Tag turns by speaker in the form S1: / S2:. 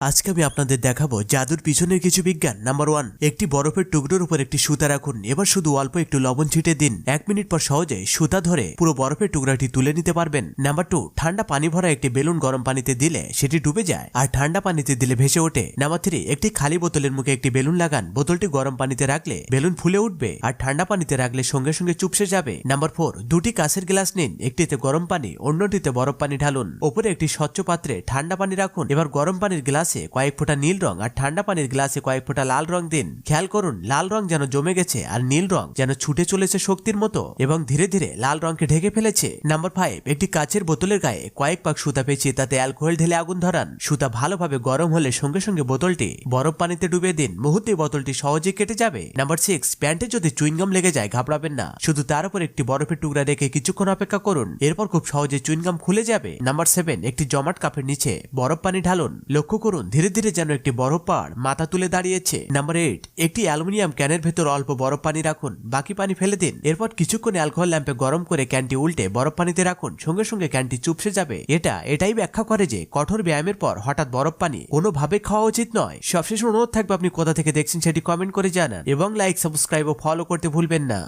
S1: আজকে আমি আপনাদের দেখাবো জাদুর পিছনের কিছু বিজ্ঞান। নাম্বার 1, একটি বরফের টুকরোর উপর একটি সুতা রাখুন। এবার শুধু অল্প একটু লবণ ছিটিয়ে দিন। 1 মিনিট পর সহজে সুতা ধরে পুরো বরফের টুকরাটি তুলে নিতে পারবেন। নাম্বার 2, ঠান্ডা পানি ভরা একটি বেলুন গরম পানিতে দিলে সেটি ডুবে যায় আর ঠান্ডা পানিতে দিলে ভেসে ওঠে। নাম্বার 3, একটি খালি বোতলের মুখে একটি বেলুন লাগান। বোতলটি গরম পানিতে রাখলে বেলুন ফুলে উঠবে আর ঠান্ডা পানিতে রাখলে সঙ্গে সঙ্গে চুপসে যাবে। নাম্বার 4, দুটি কাঁচের গ্লাস নিন। একটিতে গরম পানি, অন্যটিতে বরফ পানি ঢালুন। ওপরে একটি স্বচ্ছ পাত্রে ঠান্ডা পানি রাখুন। এবার গরম পানির গ্লাসে কয়েক ফোঁটা নীল রং আর ঠান্ডা পানির গ্লাসে কয়েক ফোঁটা লাল রং দিন। খেয়াল করুন লাল রং যেন জমে গেছে আর নীল রং যেন ছুটে চলেছে শক্তির মতো এবং ধীরে ধীরে লাল রংকে ঢেকে ফেলেছে। নাম্বার 5, একটি কাচের বোতলের গায়ে কয়েক পাক সুতা পেঁচিয়ে তাতে অ্যালকোহল ঢেলে আগুন ধরান। সুতা ভালোভাবে গরম হলে সঙ্গে সঙ্গে বোতলটি বরফ পানিতে ডুবিয়ে দিন। মুহূর্তে বোতলটি সহজেই কেটে যাবে। নাম্বার 6, প্যান্টে যদি চুইংগাম লেগে যায় ঘাবড়াবেন না, শুধু তার উপর একটি বরফের টুকরা রেখে কিছুক্ষণ অপেক্ষা করুন, এরপর খুব সহজে চুইংগাম খুলে যাবে। নাম্বার 7, একটি জমাট কাপের নিচে বরফ পানি ঢালুন। লক্ষ্য করুন ধীরে ধীরে যেন একটি বরফ পাহাড় মাথা তুলে দাঁড়িয়েছে। নাম্বার 8, একটি অ্যালুমিনিয়াম ক্যানের ভেতর অল্প বরফ পানি রাখুন, বাকি পানি ফেলে দিন। এরপর কিছুক্ষণ অ্যালকোহল ল্যাম্পে গরম করে ক্যানটি উল্টে বরফ পানিতে রাখুন, সঙ্গে সঙ্গে ক্যানটি চুপসে যাবে। এটাই ব্যাখ্যা করে যে কঠোর ব্যায়ামের পর হঠাৎ বরফ পানি কোনোভাবে খাওয়া উচিত নয়। সবশেষে অনুরোধ থাকবে আপনি কোথা থেকে দেখছেন সেটি কমেন্ট করে জানান এবং লাইক, সাবস্ক্রাইব ও ফলো করতে ভুলবেন না।